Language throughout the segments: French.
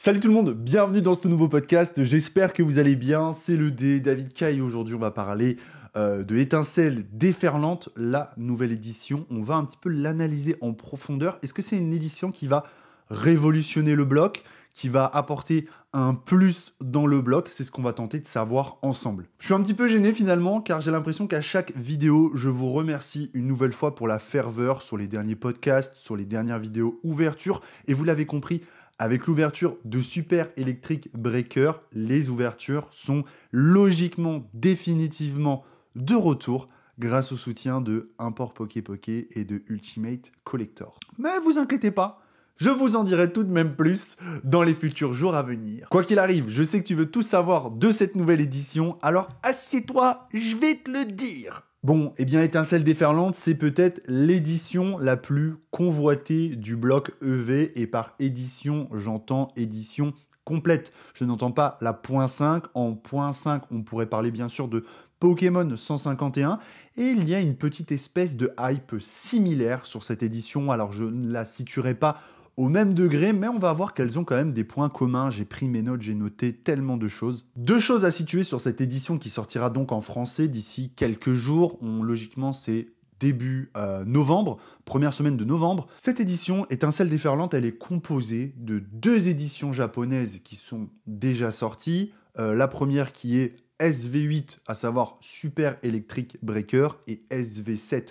Salut tout le monde, bienvenue dans ce nouveau podcast, j'espère que vous allez bien, c'est le D, David Caille, aujourd'hui on va parler de Étincelle déferlante, la nouvelle édition, on va un petit peu l'analyser en profondeur. Est-ce que c'est une édition qui va révolutionner le bloc, qui va apporter un plus dans le bloc? C'est ce qu'on va tenter de savoir ensemble. Je suis un petit peu gêné finalement car j'ai l'impression qu'à chaque vidéo, je vous remercie une nouvelle fois pour la ferveur sur les derniers podcasts, sur les dernières vidéos ouverture, et vous l'avez compris, avec l'ouverture de Super Electric Breaker, les ouvertures sont logiquement, définitivement de retour grâce au soutien de Import Poké Poké et de Ultimate Collector. Mais vous inquiétez pas, je vous en dirai tout de même plus dans les futurs jours à venir. Quoi qu'il arrive, je sais que tu veux tout savoir de cette nouvelle édition, alors assieds-toi, je vais te le dire. Bon, eh bien Étincelle déferlante, c'est peut-être l'édition la plus convoitée du bloc EV, et par édition, j'entends édition complète. Je n'entends pas la .5. En .5, on pourrait parler bien sûr de Pokémon 151, et il y a une petite espèce de hype similaire sur cette édition. Alors je ne la situerai pas au même degré, mais on va voir qu'elles ont quand même des points communs. J'ai pris mes notes, j'ai noté tellement de choses. Deux choses à situer sur cette édition qui sortira donc en français d'ici quelques jours. Logiquement, c'est début novembre, première semaine de novembre. Cette édition, Étincelle déferlante, elle est composée de deux éditions japonaises qui sont déjà sorties. La première qui est SV8, à savoir Super Electric Breaker, et SV7,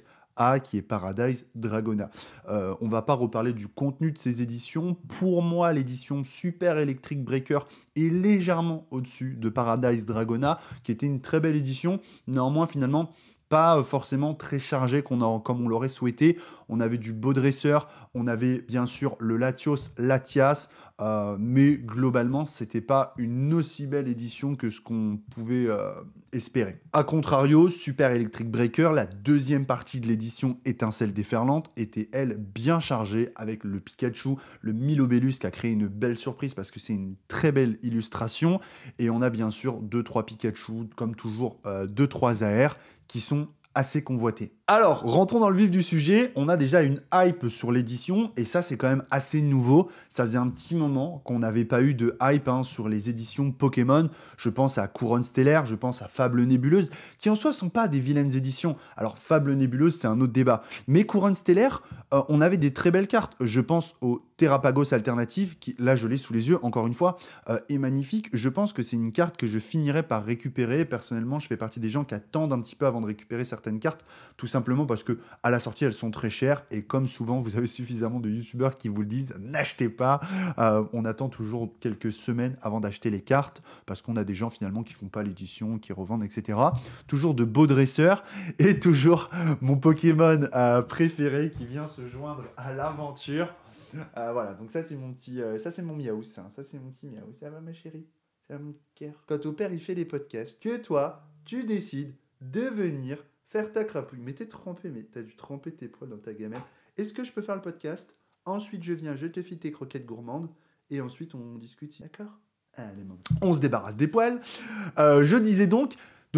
qui est Paradise Dragona. On va pas reparler du contenu de ces éditions. Pour moi, l'édition Super Electric Breaker est légèrement au-dessus de Paradise Dragona, qui était une très belle édition. Néanmoins, finalement, pas forcément très chargé comme on l'aurait souhaité. On avait du beau dresseur, on avait bien sûr le Latios Latias, mais globalement, c'était pas une aussi belle édition que ce qu'on pouvait espérer. A contrario, Super Electric Breaker, la deuxième partie de l'édition Étincelle déferlante, était elle bien chargée avec le Pikachu, le Milobellus qui a créé une belle surprise parce que c'est une très belle illustration, et on a bien sûr 2-3 Pikachu, comme toujours 2-3 AR qui sont assez convoités. Alors, rentrons dans le vif du sujet. On a déjà une hype sur l'édition, et ça, c'est quand même assez nouveau. Ça faisait un petit moment qu'on n'avait pas eu de hype sur les éditions Pokémon. Je pense à Couronne Stellaire, je pense à Fable Nébuleuse, qui en soi sont pas des vilaines éditions. Alors, Fable Nébuleuse, c'est un autre débat. Mais Couronne Stellaire, on avait des très belles cartes. Je pense au Terrapagos Alternative, qui, là, je l'ai sous les yeux, encore une fois, est magnifique. Je pense que c'est une carte que je finirai par récupérer. Personnellement, je fais partie des gens qui attendent un petit peu avant de récupérer certaines cartes, tout simplement parce que à la sortie, elles sont très chères, et comme souvent, vous avez suffisamment de youtubeurs qui vous le disent, n'achetez pas. On attend toujours quelques semaines avant d'acheter les cartes, parce qu'on a des gens finalement qui font pas l'édition, qui revendent, etc. Toujours de beaux dresseurs, et toujours mon Pokémon préféré qui vient se joindre à l'aventure. Voilà, donc ça c'est mon petit, ça c'est mon Miaous, hein. Ça c'est mon petit Miaous. Ça va ma chérie, ça va mon cœur. Quand ton père il fait les podcasts, que toi tu décides de venir faire ta crapouille. Mais t'es trempé, mais t'as dû tremper tes poils dans ta gamelle. Est-ce que je peux faire le podcast? Ensuite je viens, je te file tes croquettes gourmandes, et ensuite on discute, d'accord? Allez maman. On se débarrasse des poils. Je disais donc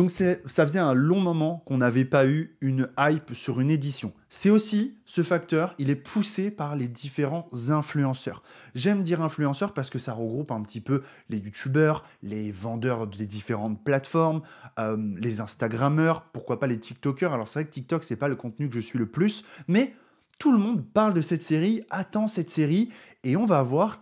ça faisait un long moment qu'on n'avait pas eu une hype sur une édition. C'est aussi, ce facteur, il est poussé par les différents influenceurs. J'aime dire influenceurs parce que ça regroupe un petit peu les youtubeurs, les vendeurs des différentes plateformes, les instagrammeurs, pourquoi pas les tiktokers. Alors c'est vrai que TikTok, c'est pas le contenu que je suis le plus, mais tout le monde parle de cette série, attend cette série, et on va voir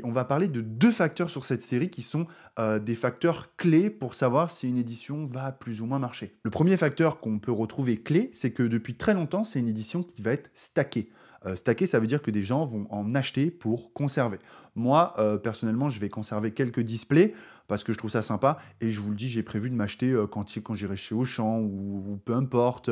on va parler de deux facteurs sur cette série qui sont des facteurs clés pour savoir si une édition va plus ou moins marcher. Le premier facteur qu'on peut retrouver clé, c'est que depuis très longtemps, c'est une édition qui va être stackée. Stacker, ça veut dire que des gens vont en acheter pour conserver. Moi, personnellement, je vais conserver quelques displays parce que je trouve ça sympa, et je vous le dis, j'ai prévu de m'acheter quand j'irai chez Auchan ou peu importe,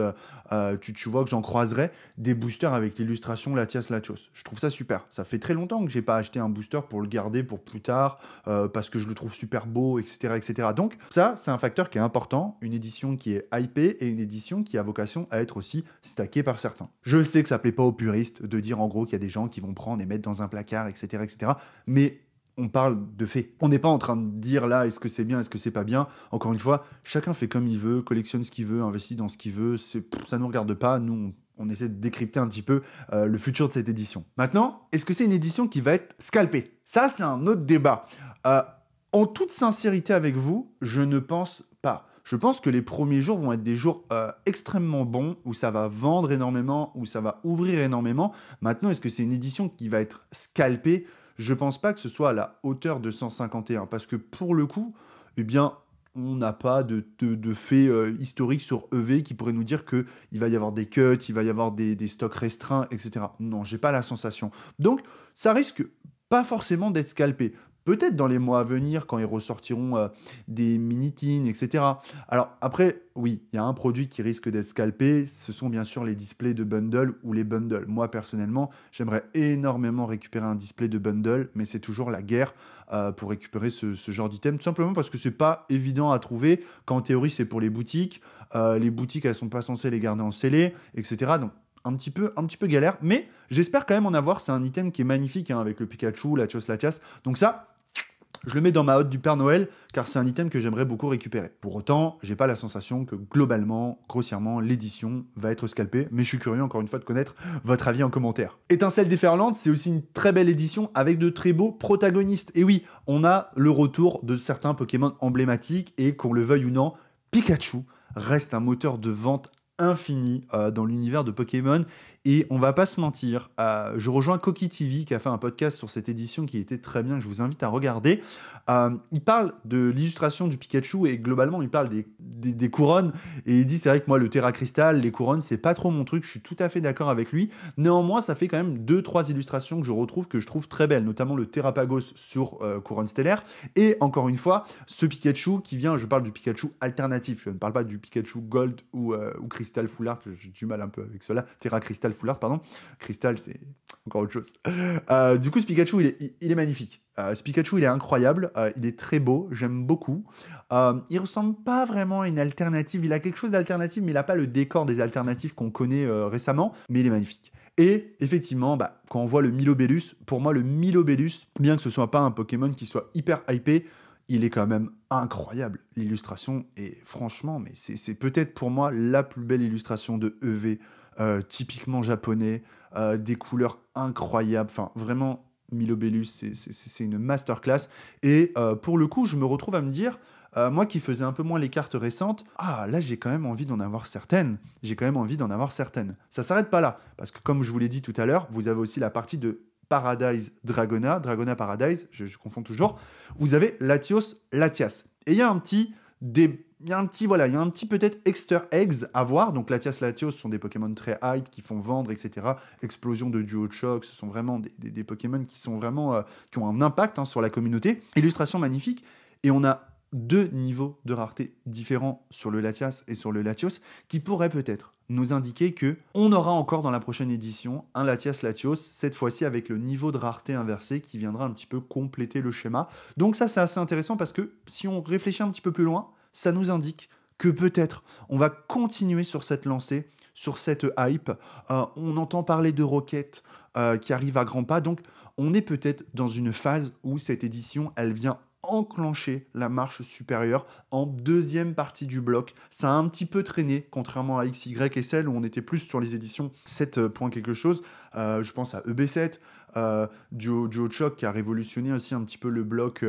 tu vois que j'en croiserai des boosters avec l'illustration Latias Latios. Je trouve ça super. Ça fait très longtemps que j'ai pas acheté un booster pour le garder pour plus tard, parce que je le trouve super beau, etc., etc. Donc ça, c'est un facteur qui est important, une édition qui est hypée et une édition qui a vocation à être aussi stackée par certains. Je sais que ça plaît pas aux puristes de dire en gros qu'il y a des gens qui vont prendre et mettre dans un placard, etc., etc., mais on parle de faits. On n'est pas en train de dire là, est-ce que c'est bien, est-ce que c'est pas bien. Encore une fois, chacun fait comme il veut, collectionne ce qu'il veut, investit dans ce qu'il veut. Ça ne nous regarde pas. Nous, on essaie de décrypter un petit peu le futur de cette édition. Maintenant, est-ce que c'est une édition qui va être scalpée? Ça, c'est un autre débat. En toute sincérité avec vous, je ne pense pas. Je pense que les premiers jours vont être des jours extrêmement bons, où ça va vendre énormément, où ça va ouvrir énormément. Maintenant, est-ce que c'est une édition qui va être scalpée? Je ne pense pas que ce soit à la hauteur de 151, parce que pour le coup, eh bien, on n'a pas de fait historique sur EV qui pourrait nous dire qu'il va y avoir des cuts, il va y avoir des stocks restreints, etc. Non, j'ai pas la sensation. Donc, ça risque pas forcément d'être scalpé. Peut-être dans les mois à venir, quand ils ressortiront des mini-teens, etc. Alors après, oui, il y a un produit qui risque d'être scalpé, ce sont bien sûr les displays de bundle ou les bundles. Moi, personnellement, j'aimerais énormément récupérer un display de bundle, mais c'est toujours la guerre pour récupérer ce genre d'item, tout simplement parce que c'est pas évident à trouver, qu'en théorie, c'est pour les boutiques. Les boutiques, elles sont pas censées les garder en scellé, etc. Donc, un petit peu galère, mais j'espère quand même en avoir. C'est un item qui est magnifique, hein, avec le Pikachu, Latias. Donc ça, je le mets dans ma hotte du Père Noël, car c'est un item que j'aimerais beaucoup récupérer. Pour autant, j'ai pas la sensation que globalement, grossièrement, l'édition va être scalpée, mais je suis curieux encore une fois de connaître votre avis en commentaire. Étincelle déferlante, c'est aussi une très belle édition avec de très beaux protagonistes. Et oui, on a le retour de certains Pokémon emblématiques, et qu'on le veuille ou non, Pikachu reste un moteur de vente infini dans l'univers de Pokémon. Et on va pas se mentir, je rejoins Koki TV qui a fait un podcast sur cette édition qui était très bien, que je vous invite à regarder. Il parle de l'illustration du Pikachu et globalement il parle des couronnes, et il dit c'est vrai que moi le Terra Crystal, les couronnes c'est pas trop mon truc, je suis tout à fait d'accord avec lui. Néanmoins ça fait quand même 2-3 illustrations que je trouve très belles, notamment le Terrapagos sur couronne stellaire, et encore une fois ce Pikachu qui vient, je parle du Pikachu alternatif, je ne parle pas du Pikachu Gold ou Crystal Full Art, j'ai du mal un peu avec cela, Terra Crystal Full Art, pardon. Crystal, c'est encore autre chose. Du coup, ce Pikachu, il est magnifique. Ce Pikachu, il est incroyable. Il est très beau. J'aime beaucoup. Il ressemble pas vraiment à une alternative. Il a quelque chose d'alternatif, mais il n'a pas le décor des alternatives qu'on connaît récemment. Mais il est magnifique. Et effectivement, quand on voit le Milobellus, pour moi, le Milobellus, bien que ce soit pas un Pokémon qui soit hyper hypé, il est quand même incroyable. L'illustration est franchement, mais c'est peut-être pour moi la plus belle illustration de EV. Typiquement japonais, des couleurs incroyables, enfin vraiment Milobellus c'est une masterclass, et pour le coup je me retrouve à me dire, moi qui faisais un peu moins les cartes récentes, là j'ai quand même envie d'en avoir certaines, ça s'arrête pas là, parce que comme je vous l'ai dit tout à l'heure, vous avez aussi la partie de Paradise Dragona Paradise, je confonds toujours, vous avez Latios, Latias, et il y a un petit il y a un petit peut-être Easter eggs à voir. Donc Latias, Latios sont des Pokémon très hype, qui font vendre, etc. Explosion de duo de choc, ce sont vraiment des Pokémon qui sont vraiment qui ont un impact sur la communauté. Illustration magnifique. Et on a 2 niveaux de rareté différents sur le Latias et sur le Latios, qui pourraient peut-être nous indiquer que on aura encore dans la prochaine édition un Latias Latios, cette fois-ci avec le niveau de rareté inversé qui viendra un petit peu compléter le schéma. Donc ça, c'est assez intéressant parce que si on réfléchit un petit peu plus loin, ça nous indique que peut-être on va continuer sur cette lancée, sur cette hype. On entend parler de Rocket qui arrive à grands pas, donc on est peut-être dans une phase où cette édition, elle vient enclencher la marche supérieure en deuxième partie du bloc. Ça a un petit peu traîné, contrairement à XY et SL, où on était plus sur les éditions 7 points quelque chose. Je pense à EB7, Duo Choc qui a révolutionné aussi un petit peu le bloc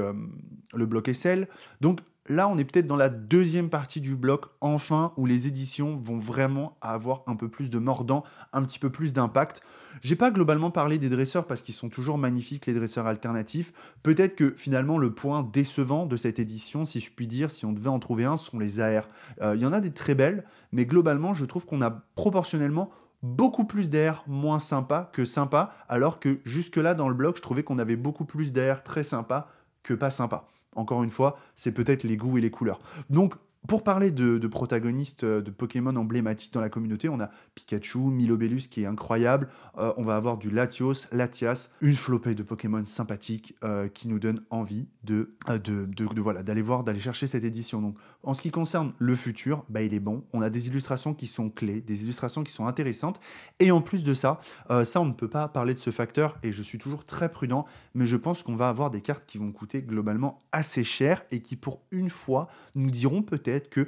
SL. Donc là, on est peut-être dans la deuxième partie du bloc, enfin, où les éditions vont vraiment avoir un peu plus de mordant, un petit peu plus d'impact. J'ai pas globalement parlé des dresseurs parce qu'ils sont toujours magnifiques, les dresseurs alternatifs. Peut-être que finalement, le point décevant de cette édition, si je puis dire, si on devait en trouver un, sont les AR. Il y en a des très belles, mais globalement, je trouve qu'on a proportionnellement beaucoup plus d'AR moins sympa que sympa, alors que jusque-là, dans le bloc, je trouvais qu'on avait beaucoup plus d'AR très sympa que pas sympa. Encore une fois, c'est peut-être les goûts et les couleurs. Donc, pour parler de protagonistes de Pokémon emblématiques dans la communauté, on a Pikachu, Milobellus qui est incroyable, on va avoir du Latios, Latias, une flopée de Pokémon sympathiques qui nous donnent envie d'aller chercher cette édition. Donc, en ce qui concerne le futur, il est bon. On a des illustrations qui sont clés, des illustrations qui sont intéressantes, et en plus de ça, on ne peut pas parler de ce facteur, et je suis toujours très prudent, mais je pense qu'on va avoir des cartes qui vont coûter globalement assez cher, et qui pour une fois nous diront peut-être que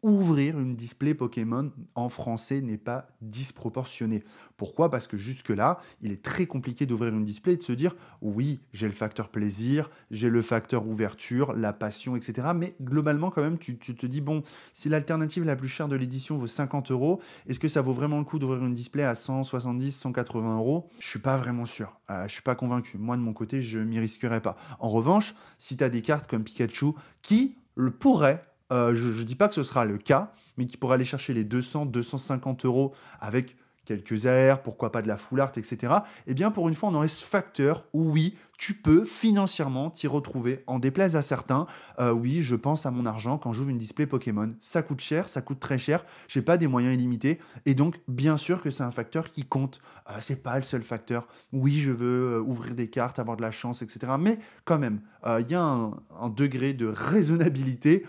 ouvrir une display Pokémon en français n'est pas disproportionné. Pourquoi? Parce que jusque-là, il est très compliqué d'ouvrir une display et de se dire oui, j'ai le facteur plaisir, j'ai le facteur ouverture, la passion, etc. Mais globalement, quand même, tu te dis bon, si l'alternative la plus chère de l'édition vaut 50 euros, est-ce que ça vaut vraiment le coup d'ouvrir une display à 170, 180 euros? Je suis pas vraiment sûr. Je suis pas convaincu. Moi, de mon côté, je m'y risquerais pas. En revanche, si tu as des cartes comme Pikachu qui le pourraient, je ne dis pas que ce sera le cas, mais qui pourrait aller chercher les 200, 250 euros avec quelques airs, pourquoi pas de la full art, etc. Eh bien, pour une fois, on aurait ce facteur où oui, tu peux financièrement t'y retrouver, en déplaise à certains. Oui, je pense à mon argent quand j'ouvre une display Pokémon. Ça coûte cher, ça coûte très cher. J'ai pas des moyens illimités. Et donc, bien sûr que c'est un facteur qui compte. C'est pas le seul facteur. Oui, je veux ouvrir des cartes, avoir de la chance, etc. Mais quand même, il y a un degré de raisonnabilité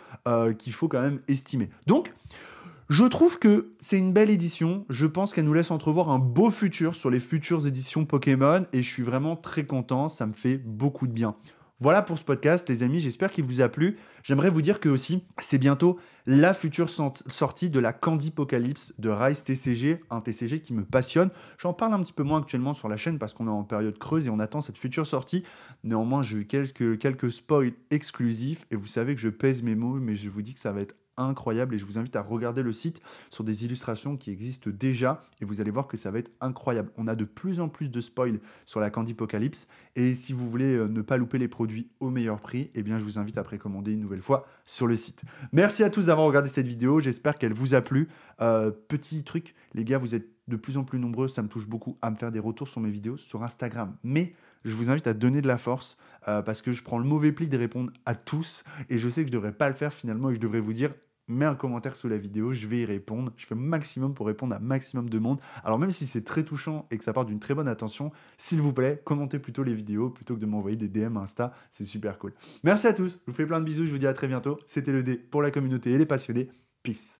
qu'il faut quand même estimer. Donc, je trouve que c'est une belle édition. Je pense qu'elle nous laisse entrevoir un beau futur sur les futures éditions Pokémon et je suis vraiment très content. Ça me fait beaucoup de bien. Voilà pour ce podcast, les amis. J'espère qu'il vous a plu. J'aimerais vous dire que aussi, c'est bientôt la future sortie de la Candypocalypse de Rise TCG, un TCG qui me passionne. J'en parle un petit peu moins actuellement sur la chaîne parce qu'on est en période creuse et on attend cette future sortie. Néanmoins, j'ai eu quelques spoils exclusifs et vous savez que je pèse mes mots, mais je vous dis que ça va être incroyable et je vous invite à regarder le site sur des illustrations qui existent déjà et vous allez voir que ça va être incroyable. On a de plus en plus de spoils sur la Candypocalypse et si vous voulez ne pas louper les produits au meilleur prix, eh bien je vous invite à précommander une nouvelle fois sur le site. Merci à tous d'avoir regardé cette vidéo, j'espère qu'elle vous a plu. Petit truc, les gars, vous êtes de plus en plus nombreux, ça me touche beaucoup à me faire des retours sur mes vidéos sur Instagram. Mais je vous invite à donner de la force parce que je prends le mauvais pli de répondre à tous et je sais que je ne devrais pas le faire finalement et je devrais vous dire mets un commentaire sous la vidéo, je vais y répondre. Je fais le maximum pour répondre à maximum de monde. Alors même si c'est très touchant et que ça part d'une très bonne attention, s'il vous plaît, commentez plutôt les vidéos plutôt que de m'envoyer des DM Insta. C'est super cool. Merci à tous, je vous fais plein de bisous, je vous dis à très bientôt. C'était le dé pour la communauté et les passionnés. Peace.